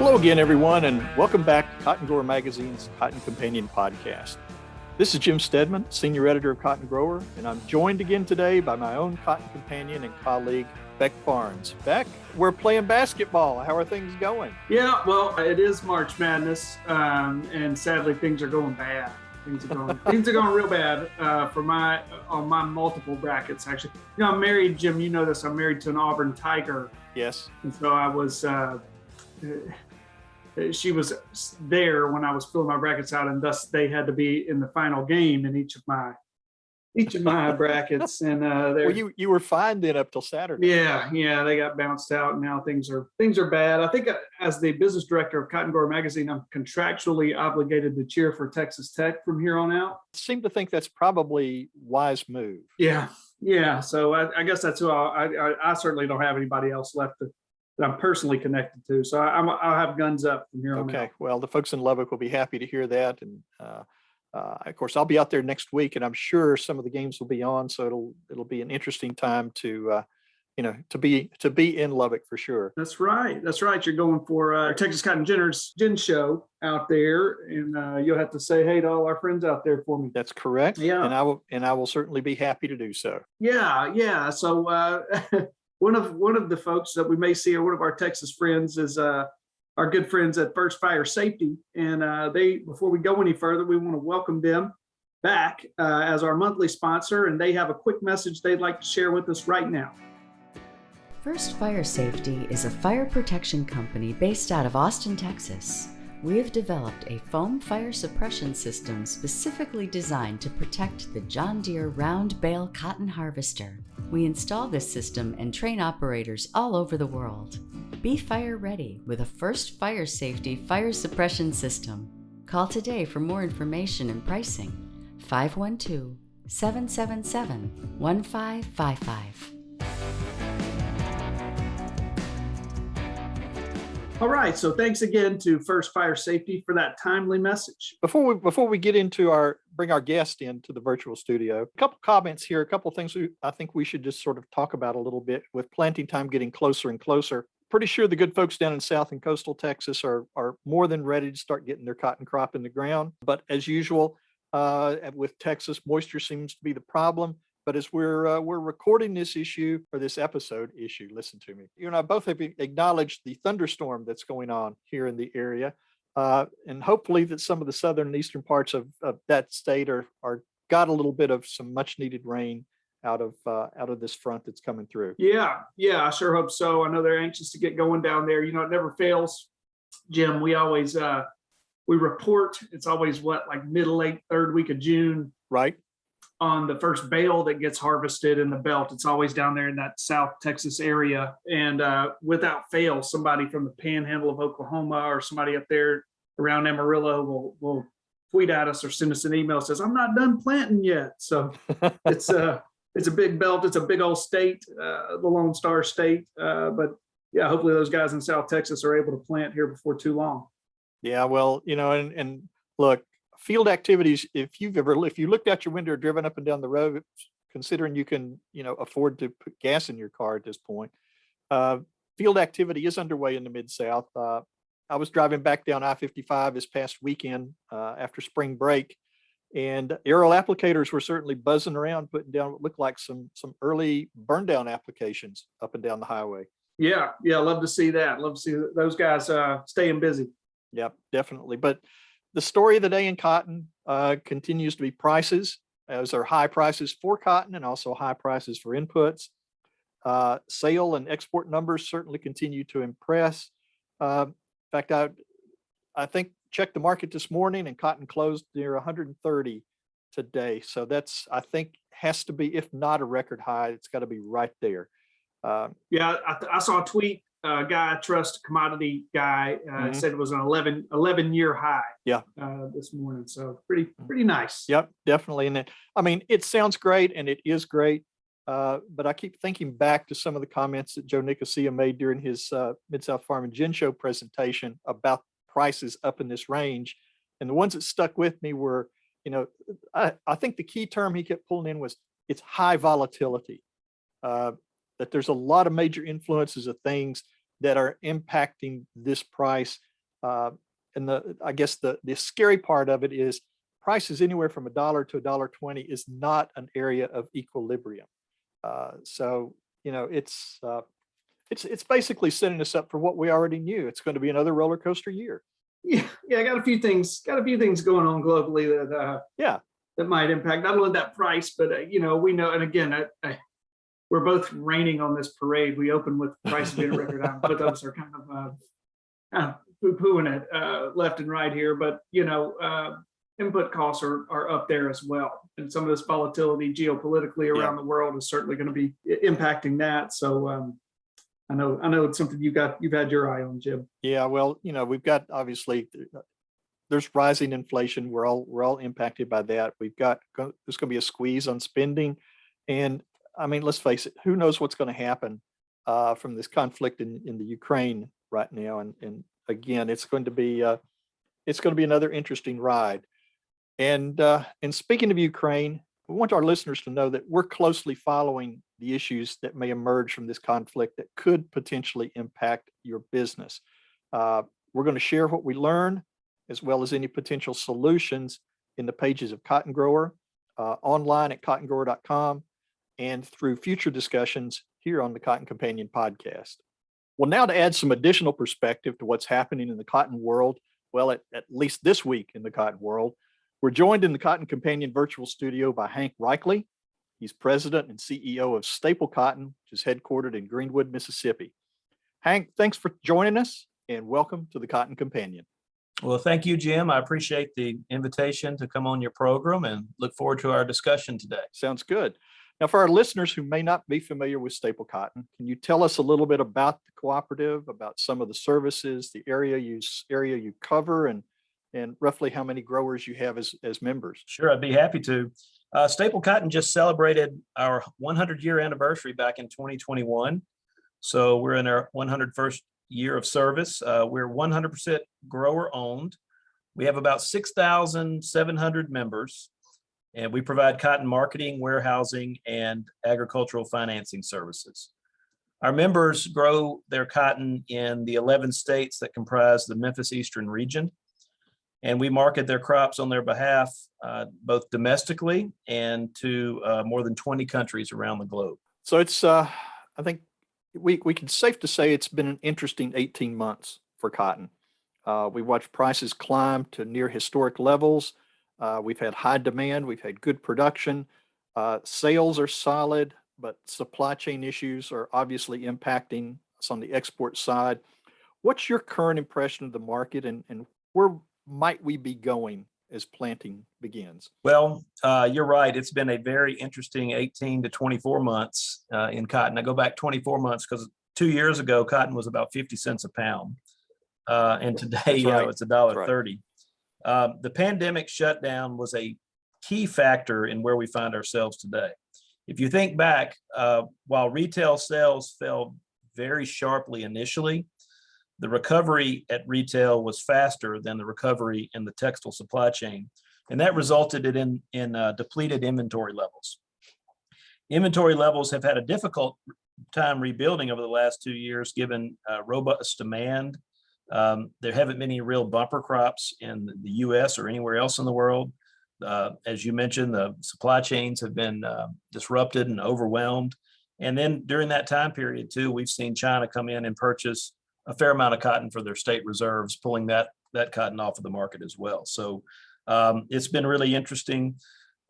Hello again, everyone, and welcome back to Cotton Grower Magazine's Cotton Companion podcast. This is Jim Stedman, Senior Editor of Cotton Grower, and I'm joined again today by my own cotton companion and colleague, Beck Barnes. Beck, we're playing basketball. How are things going? Yeah, well, it is March Madness, and sadly, things are going bad. Things are going real bad on my multiple brackets. Actually, I'm married, Jim. You know this. I'm married to an Auburn Tiger. Yes. And so I was. She was there when I was filling my brackets out, and thus they had to be in the final game in each of my brackets. And well, you were fine then up till Saturday. Yeah, they got bounced out, and now things are bad. I think as the business director of Cotton Grower Magazine, I'm contractually obligated to cheer for Texas Tech from here on out. I seem to think that's probably wise move. Yeah. So I guess that's who I certainly don't have anybody else left that I'm personally connected to. So I'll have guns up from here on out. Okay. Well, the folks in Lubbock will be happy to hear that. And of course, I'll be out there next week, and I'm sure some of the games will be on. So it'll be an interesting time to be in Lubbock for sure. That's right. You're going for our Texas Cotton Gin show out there, and you'll have to say hey to all our friends out there for me. That's correct. Yeah. And I will certainly be happy to do so. Yeah. So one of the folks that we may see, or one of our Texas friends, is our good friends at First Fire Safety. And before we go any further, we want to welcome them back as our monthly sponsor. And they have a quick message they'd like to share with us right now. First Fire Safety is a fire protection company based out of Austin, Texas. We have developed a foam fire suppression system specifically designed to protect the John Deere round bale cotton harvester. We install this system and train operators all over the world. Be fire ready with a First Fire Safety fire suppression system. Call today for more information and pricing. 512-777-1555. All right, so thanks again to First Fire Safety for that timely message. Before we get into bring our guest into the virtual studio, a couple comments here, a couple things I think we should just sort of talk about a little bit with planting time getting closer and closer. Pretty sure the good folks down in South and Coastal Texas are more than ready to start getting their cotton crop in the ground. But as usual, with Texas, moisture seems to be the problem. But as we're recording this episode, listen to me. You and I both have acknowledged the thunderstorm that's going on here in the area. And hopefully that some of the southern and eastern parts of that state are got a little bit of some much needed rain out of this front that's coming through. Yeah, I sure hope so. I know they're anxious to get going down there. It never fails, Jim. We always we report. It's always middle, late, third week of June. Right. On the first bale that gets harvested in the belt. It's always down there in that South Texas area. And without fail, somebody from the panhandle of Oklahoma or somebody up there around Amarillo will tweet at us or send us an email that says, I'm not done planting yet. So it's a big belt. It's a big old state, the Lone Star State. But yeah, hopefully those guys in South Texas are able to plant here before too long. Yeah, well, and look, field activities, if you looked out your window or driven up and down the road, considering you can afford to put gas in your car at this point, field activity is underway in the Mid-South. I was driving back down I-55 this past weekend after spring break, and aerial applicators were certainly buzzing around, putting down what looked like some early burn down applications up and down the highway. Yeah, love to see that. Love to see those guys staying busy. Yep, definitely. But the story of the day in cotton continues to be prices, as are high prices for cotton and also high prices for inputs. Sale and export numbers certainly continue to impress. In fact, I think checked the market this morning and cotton closed near 130 today. So that's, I think, has to be, if not a record high, it's got to be right there. Yeah, I saw a tweet. Guy I trust, commodity guy, said it was an 11-year high. Yeah, this morning. So pretty nice. Yep, definitely. And it sounds great, and it is great. But I keep thinking back to some of the comments that Joe Nicosia made during his Mid-South Farm and Gin Show presentation about prices up in this range. And the ones that stuck with me were, I think the key term he kept pulling in was it's high volatility. That there's a lot of major influences of things that are impacting this price. And I guess the scary part of it is prices anywhere from $1 to $1.20 is not an area of equilibrium. So, it's basically setting us up for what we already knew. It's going to be another roller coaster year. Yeah, I got a few things going on globally that might impact not only that price, but we know, and again, we're both raining on this parade. We open with price being a record high. Both of us are kind of poo-pooing it left and right here, but input costs are up there as well, and some of this volatility geopolitically around the world is certainly going to be impacting that. So I know it's something you've had your eye on, Jim. Yeah, well, we've got, obviously, there's rising inflation. We're all impacted by that. There's going to be a squeeze on spending, and I mean, let's face it, who knows what's going to happen from this conflict in the Ukraine right now, and again, it's going to be another interesting ride. And speaking of Ukraine, we want our listeners to know that we're closely following the issues that may emerge from this conflict that could potentially impact your business. We're going to share what we learn, as well as any potential solutions in the pages of Cotton Grower, online at cottongrower.com, and through future discussions here on the Cotton Companion podcast. Well, now to add some additional perspective to what's happening in the cotton world, well, at least this week in the cotton world, we're joined in the Cotton Companion virtual studio by Hank Reichle. He's president and CEO of Staplcotn, which is headquartered in Greenwood, Mississippi. Hank, thanks for joining us, and welcome to the Cotton Companion. Well, thank you, Jim. I appreciate the invitation to come on your program and look forward to our discussion today. Sounds good. Now, for our listeners who may not be familiar with Staplcotn, can you tell us a little bit about the cooperative, about some of the services, the area you cover, and roughly how many growers you have as members? Sure, I'd be happy to. Staplcotn just celebrated our 100-year anniversary back in 2021. So we're in our 101st year of service. We're 100% grower owned. We have about 6,700 members, and we provide cotton marketing, warehousing, and agricultural financing services. Our members grow their cotton in the 11 states that comprise the Memphis Eastern region, and we market their crops on their behalf, both domestically and to more than 20 countries around the globe. So it's, I think we can safe to say it's been an interesting 18 months for cotton. We watched prices climb to near historic levels. We've had high demand. We've had good production. Sales are solid, but supply chain issues are obviously impacting us on the export side. What's your current impression of the market, and where might we be going as planting begins? Well, you're right. It's been a very interesting 18 to 24 months in cotton. I go back 24 months because 2 years ago, cotton was about 50 cents a pound. And today, it's $1.30. The pandemic shutdown was a key factor in where we find ourselves today. If you think back, while retail sales fell very sharply initially, the recovery at retail was faster than the recovery in the textile supply chain, and that resulted in depleted inventory levels. Inventory levels have had a difficult time rebuilding over the last 2 years, given robust demand. There haven't been any real bumper crops in the U.S. or anywhere else in the world. As you mentioned, the supply chains have been disrupted and overwhelmed. And then during that time period too, we've seen China come in and purchase a fair amount of cotton for their state reserves, pulling that cotton off of the market as well. So it's been really interesting.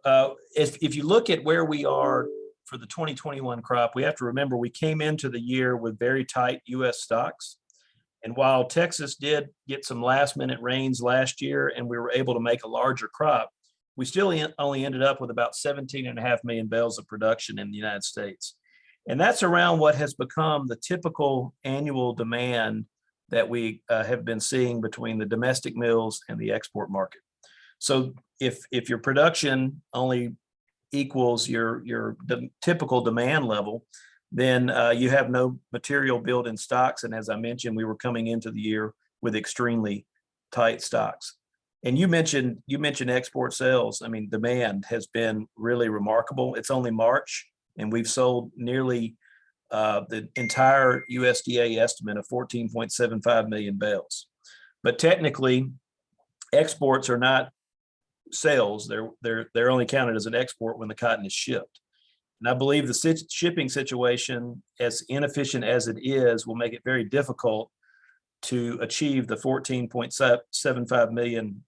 If you look at where we are for the 2021 crop, we have to remember we came into the year with very tight U.S. stocks. And while Texas did get some last minute rains last year and we were able to make a larger crop, we still only ended up with about 17.5 million bales of production in the United States. And that's around what has become the typical annual demand that we have been seeing between the domestic mills and the export market. So if your production only equals your typical demand level, then you have no material build in stocks. And as I mentioned, we were coming into the year with extremely tight stocks. And you mentioned export sales. I mean, demand has been really remarkable. It's only March, and we've sold nearly the entire USDA estimate of 14.75 million bales. But technically, exports are not sales. They're only counted as an export when the cotton is shipped. And I believe the shipping situation, as inefficient as it is, will make it very difficult to achieve the 14.75 million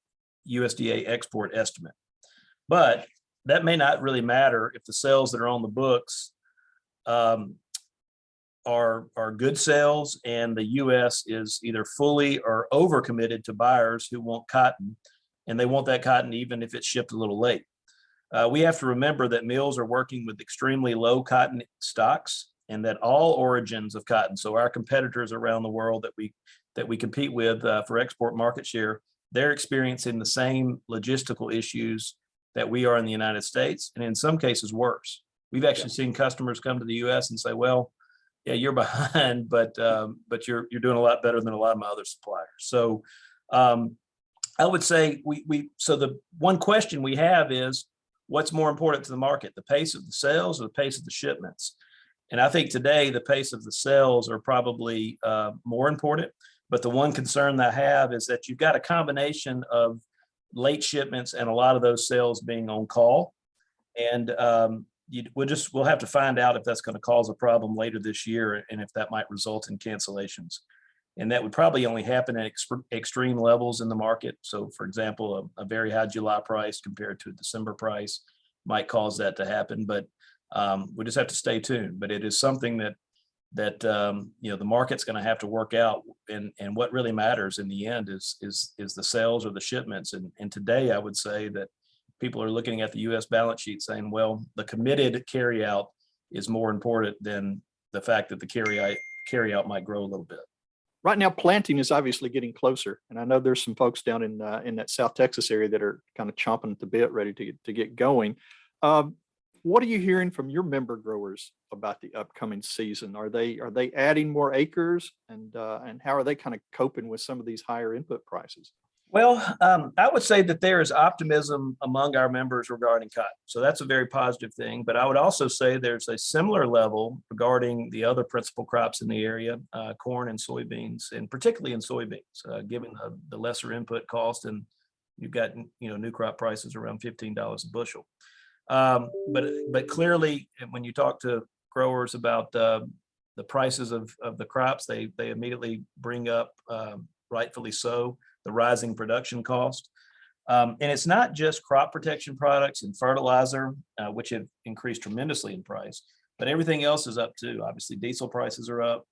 USDA export estimate. But that may not really matter if the sales that are on the books are good sales, and the U.S. is either fully or overcommitted to buyers who want cotton, and they want that cotton even if it's shipped a little late. We have to remember that mills are working with extremely low cotton stocks, and that all origins of cotton, so our competitors around the world that we compete with for export market share, they're experiencing the same logistical issues that we are in the United States, and in some cases worse. We've actually seen customers come to the U.S. and say, "Well, yeah, you're behind, but you're doing a lot better than a lot of my other suppliers." So I would say so the one question we have is, what's more important to the market, the pace of the sales or the pace of the shipments? And I think today the pace of the sales are probably more important. But the one concern that I have is that you've got a combination of late shipments and a lot of those sales being on call. And we'll have to find out if that's going to cause a problem later this year, and if that might result in cancellations. And that would probably only happen at extreme levels in the market. So for example, a very high July price compared to a December price might cause that to happen, but we just have to stay tuned. But it is something that the market's going to have to work out, and what really matters in the end is the sales or the shipments. And today I would say that people are looking at the U.S. balance sheet saying, well, the committed carryout is more important than the fact that the carryout might grow a little bit. Right now, planting is obviously getting closer, and I know there's some folks down in that South Texas area that are kind of chomping at the bit, ready to get going. What are you hearing from your member growers about the upcoming season? Are they adding more acres, and how are they kind of coping with some of these higher input prices? Well, I would say that there is optimism among our members regarding cotton. So that's a very positive thing. But I would also say there's a similar level regarding the other principal crops in the area, corn and soybeans, and particularly in soybeans, given the lesser input cost, and you've got new crop prices around $15 a bushel. But clearly, when you talk to growers about the prices of the crops, they immediately bring up, rightfully so, the rising production cost. And it's not just crop protection products and fertilizer, which have increased tremendously in price, but everything else is up too. Obviously, diesel prices are up,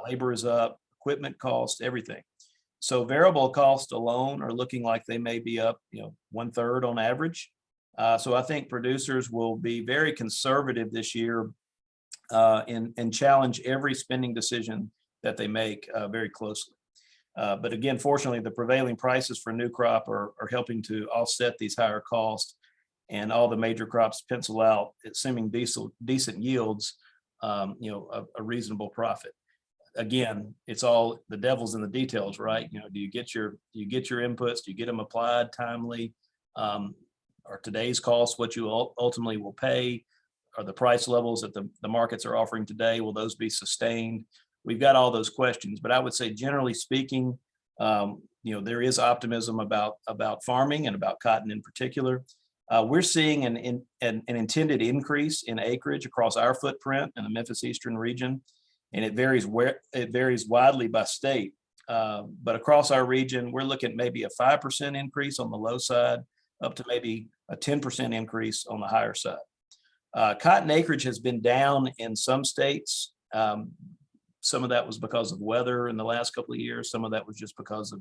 labor is up, equipment cost, everything. So variable costs alone are looking like they may be up, 1/3 on average. So I think producers will be very conservative this year and challenge every spending decision that they make very closely. But again, fortunately, the prevailing prices for new crop are helping to offset these higher costs, and all the major crops pencil out, assuming decent yields, a reasonable profit. Again, it's all the devil's in the details, right? Do you get your inputs? Do you get them applied timely? Are today's costs what you ultimately will pay? Are the price levels that the markets are offering today, will those be sustained? We've got all those questions, but I would say generally speaking, there is optimism about farming and about cotton in particular. We're seeing an intended increase in acreage across our footprint in the Memphis Eastern region, and it varies widely by state. But across our region, we're looking at maybe a 5% increase on the low side, up to maybe a 10% increase on the higher side. Cotton acreage has been down in some states. Some of that was because of weather in the last couple of years. Some of that was just because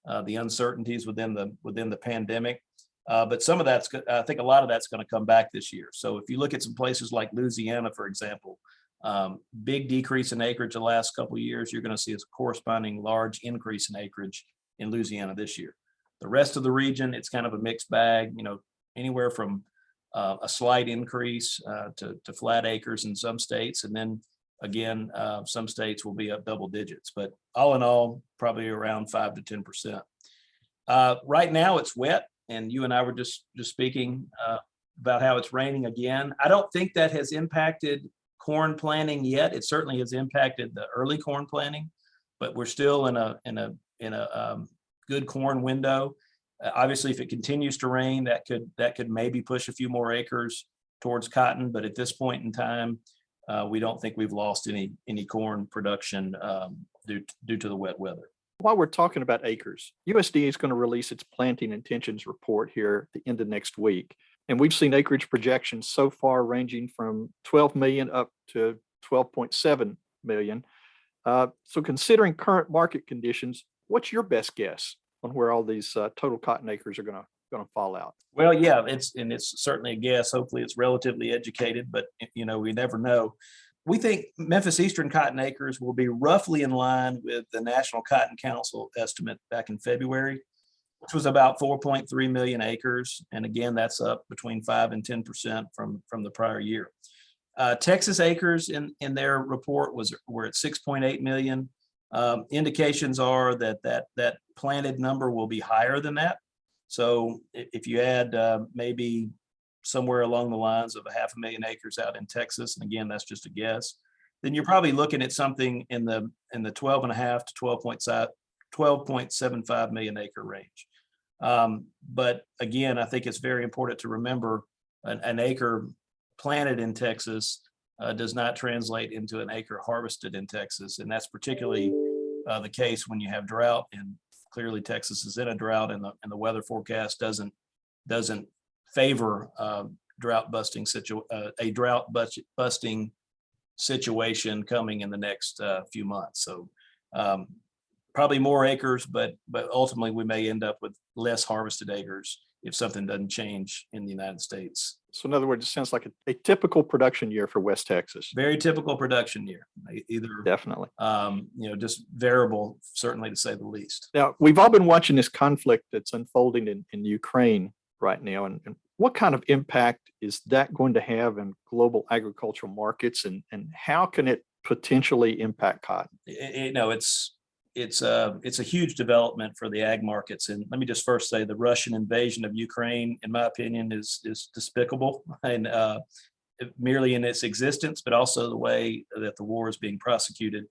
of the uncertainties within the pandemic. But some of I think a lot of that's going to come back this year. So if you look at some places like Louisiana, for example, big decrease in acreage the last couple of years, you're going to see a corresponding large increase in acreage in Louisiana this year. The rest of the region, it's kind of a mixed bag, anywhere from a slight increase to flat acres in some states. And then again, some states will be up double digits, but all in all, probably around 5 to 10%. Right now it's wet, and you and I were just speaking about how it's raining again. I don't think that has impacted corn planting yet. It certainly has impacted the early corn planting, but we're still in a good corn window. Obviously, if it continues to rain, that could maybe push a few more acres towards cotton. But at this point in time, we don't think we've lost any corn production due to the wet weather. While we're talking about acres, USDA is going to release its planting intentions report here at the end of next week. And we've seen acreage projections so far ranging from 12 million up to 12.7 million. So considering current market conditions, what's your best guess on where all these total cotton acres are going to fall out? Well, yeah, it's certainly a guess. Hopefully it's relatively educated, but we never know. We think Memphis Eastern cotton acres will be roughly in line with the National Cotton Council estimate back in February, which was about 4.3 million acres. And again, that's up between 5 and 10% from the prior year. Texas acres in their report were at 6.8 million. Indications are that planted number will be higher than that. So if you add maybe somewhere along the lines of 500,000 acres out in Texas, and again, that's just a guess, then you're probably looking at something in the 12.5 to 12.75 million acre range. But again, I think it's very important to remember an acre planted in Texas does not translate into an acre harvested in Texas. And that's particularly the case when you have drought, and clearly Texas is in a drought, and the weather forecast doesn't favor a drought busting situation coming in the next few months. So probably more acres, but ultimately we may end up with less harvested acres if something doesn't change in the United States. So in other words, it sounds like a typical production year for West Texas. Very typical production year, either Definitely. Just variable, certainly to say the least. Now, we've all been watching this conflict that's unfolding in Ukraine right now. And what kind of impact is that going to have in global agricultural markets, and how can it potentially impact cotton? It's a huge development for the ag markets. And let me just first say the Russian invasion of Ukraine, in my opinion, is despicable, and merely in its existence, but also the way that the war is being prosecuted.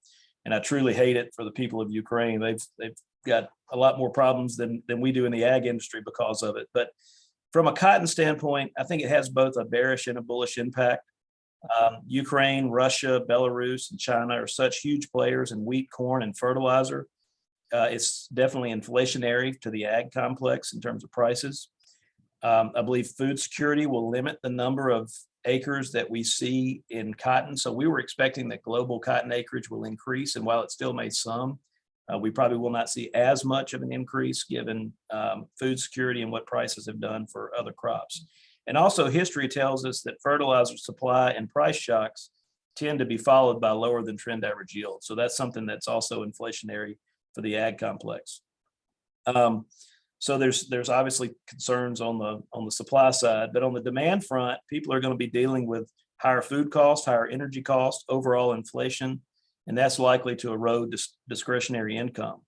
And I truly hate it for the people of Ukraine. They've got a lot more problems than we do in the ag industry because of it. But from a cotton standpoint, I think it has both a bearish and a bullish impact. Ukraine, Russia, Belarus, and China are such huge players in wheat, corn, and fertilizer. It's definitely inflationary to the ag complex in terms of prices. I believe food security will limit the number of acres that we see in cotton. So we were expecting that global cotton acreage will increase, and while it still may some, we probably will not see as much of an increase given food security and what prices have done for other crops. And also history tells us that fertilizer supply and price shocks tend to be followed by lower than trend average yield. So that's something that's also inflationary for the ag complex. So there's obviously concerns on the supply side, but on the demand front, people are going to be dealing with higher food costs, higher energy costs, overall inflation, and that's likely to erode discretionary income.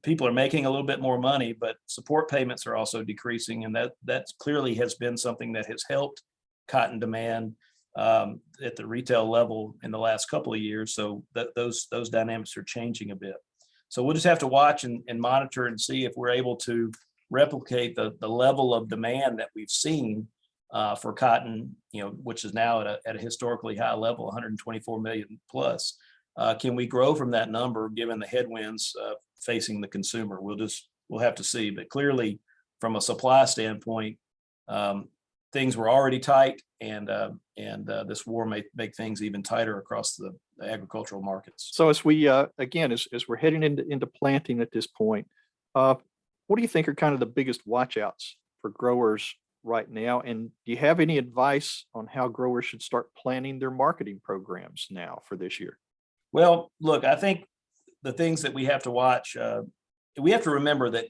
People are making a little bit more money, but support payments are also decreasing, and that clearly has been something that has helped cotton demand at the retail level in the last couple of years. So those dynamics are changing a bit. So we'll just have to watch and monitor and see if we're able to replicate the level of demand that we've seen for cotton, which is now at a historically high level, 124 million plus. Can we grow from that number given the headwinds facing the consumer? We'll have to see. But clearly, from a supply standpoint, things were already tight, and this war may make things even tighter across the agricultural markets. So as we again, as we're heading into planting at this point, what do you think are kind of the biggest watchouts for growers right now? And do you have any advice on how growers should start planning their marketing programs now for this year? Well, look, I think the things that we have to watch, we have to remember that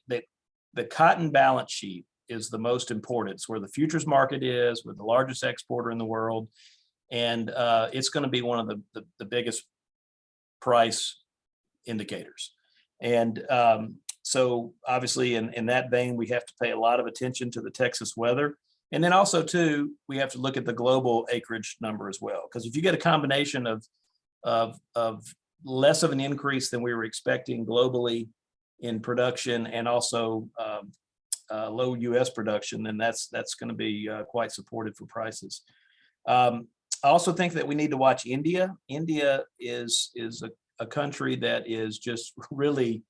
the cotton balance sheet is the most important. It's where the futures market is. We're the largest exporter in the world, and it's going to be one of the biggest price indicators. And so obviously in that vein, we have to pay a lot of attention to the Texas weather. And then also too, we have to look at the global acreage number as well. Because if you get a combination of less of an increase than we were expecting globally in production and also low U.S. production, then that's going to be quite supportive for prices. I also think that we need to watch India. India is a country that is just really,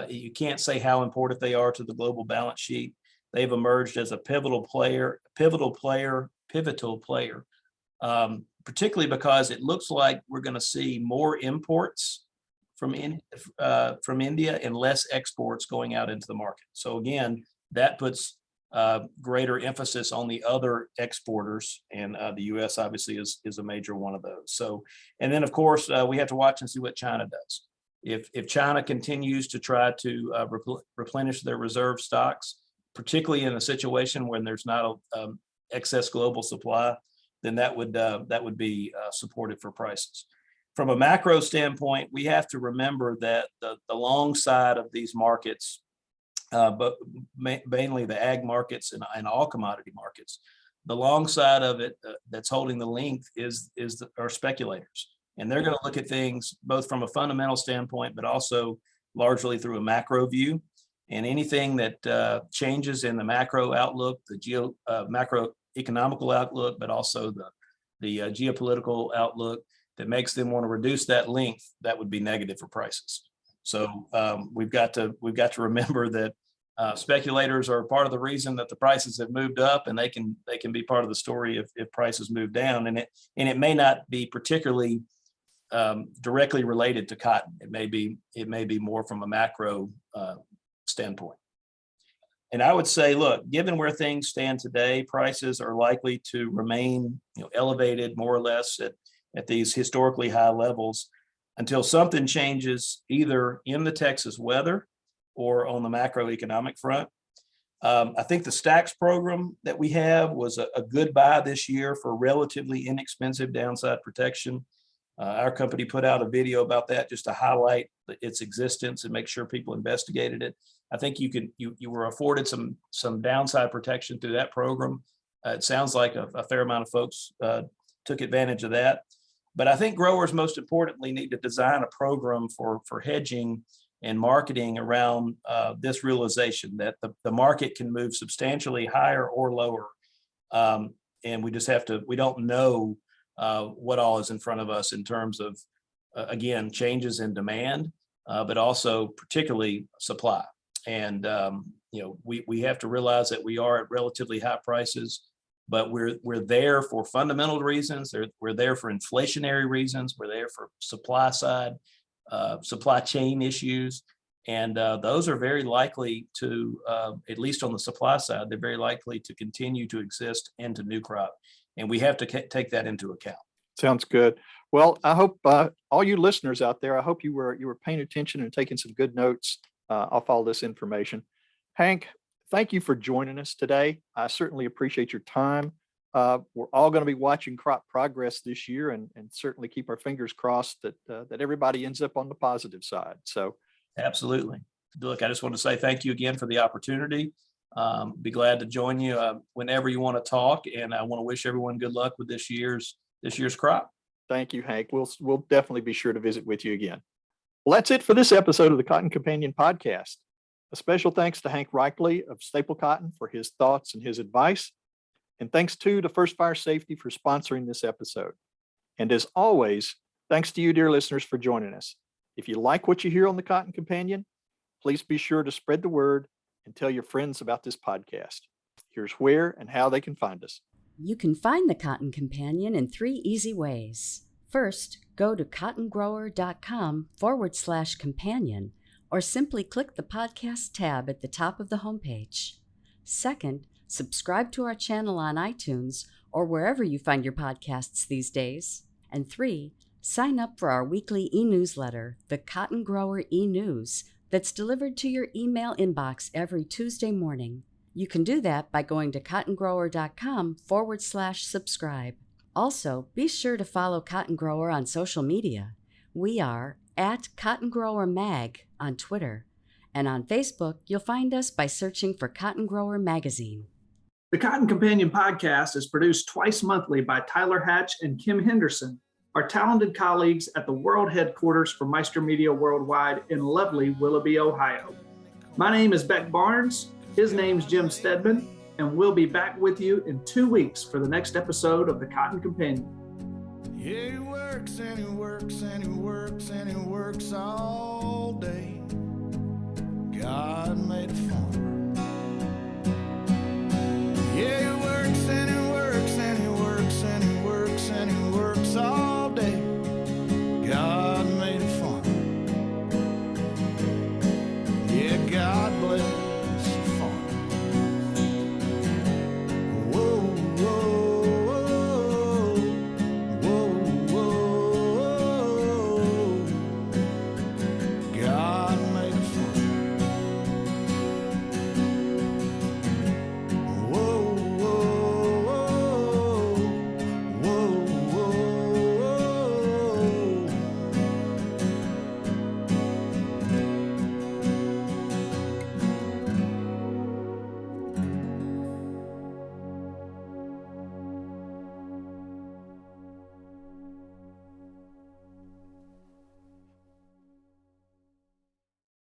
you can't say how important they are to the global balance sheet. They've emerged as a pivotal player, particularly because it looks like we're going to see more imports from India and less exports going out into the market. So again, that puts greater emphasis on the other exporters, and the U.S. obviously is a major one of those. So, and then of course we have to watch and see what China does. If China continues to try to replenish their reserve stocks, particularly in a situation when there's not a excess global supply, then that would be supportive for prices. From a macro standpoint, we have to remember that the long side of these markets, but mainly the ag markets and all commodity markets, the long side of it that's holding the length are speculators. And they're going to look at things both from a fundamental standpoint, but also largely through a macro view. And anything that changes in the macro outlook, the macroeconomical outlook, but also the geopolitical outlook that makes them want to reduce that length, that would be negative for prices. So we've got to remember that speculators are part of the reason that the prices have moved up, and they can be part of the story if prices move down. And it may not be particularly directly related to cotton. It may be more from a macro standpoint. And I would say, look, given where things stand today, prices are likely to remain, elevated more or less at these historically high levels until something changes either in the Texas weather or on the macroeconomic front. I think the Stacks program that we have was a good buy this year for relatively inexpensive downside protection. Our company put out a video about that just to highlight its existence and make sure people investigated it. I think you were afforded some downside protection through that program. It sounds like a fair amount of folks took advantage of that. But I think growers, most importantly, need to design a program for hedging and marketing around this realization that the market can move substantially higher or lower. And we don't know what all is in front of us in terms of, again, changes in demand, but also particularly supply. And, we have to realize that we are at relatively high prices, but we're there for fundamental reasons. We're there for inflationary reasons. We're there for supply chain issues. And those are very likely to, at least on the supply side, they're very likely to continue to exist into new crop. And we have to take that into account. Sounds good. Well, I hope all you listeners out there, I hope you were paying attention and taking some good notes off all this information. Hank, thank you for joining us today. I certainly appreciate your time. We're all going to be watching crop progress this year and certainly keep our fingers crossed that everybody ends up on the positive side. So, absolutely. Look, I just want to say thank you again for the opportunity. Be glad to join you whenever you want to talk, and I want to wish everyone good luck with this year's crop. Thank you, Hank. We'll definitely be sure to visit with you again. Well, that's it for this episode of the Cotton Companion podcast. A special thanks to Hank Reichle of Staplcotn for his thoughts and his advice. And thanks to First Fire Safety for sponsoring this episode. And as always, thanks to you, dear listeners, for joining us. If you like what you hear on the Cotton Companion, please be sure to spread the word and tell your friends about this podcast. Here's where and how they can find us. You can find the Cotton Companion in 3 easy ways. First, go to cottongrower.com/companion, or simply click the podcast tab at the top of the homepage. Second, subscribe to our channel on iTunes or wherever you find your podcasts these days. And 3, sign up for our weekly e-newsletter, the Cotton Grower e-News, that's delivered to your email inbox every Tuesday morning. You can do that by going to cottongrower.com/subscribe. Also, be sure to follow Cotton Grower on social media. We are at Cotton Grower Mag on Twitter. And on Facebook, you'll find us by searching for Cotton Grower Magazine. The Cotton Companion podcast is produced twice monthly by Tyler Hatch and Kim Henderson. our talented colleagues at the world headquarters for Meister Media Worldwide in lovely Willoughby, Ohio. My name is Beck Barnes, his name's Jim Stedman, and we'll be back with you in 2 weeks for the next episode of the Cotton Companion. Yeah, he works and he works and he works and he works all day. God made it fun.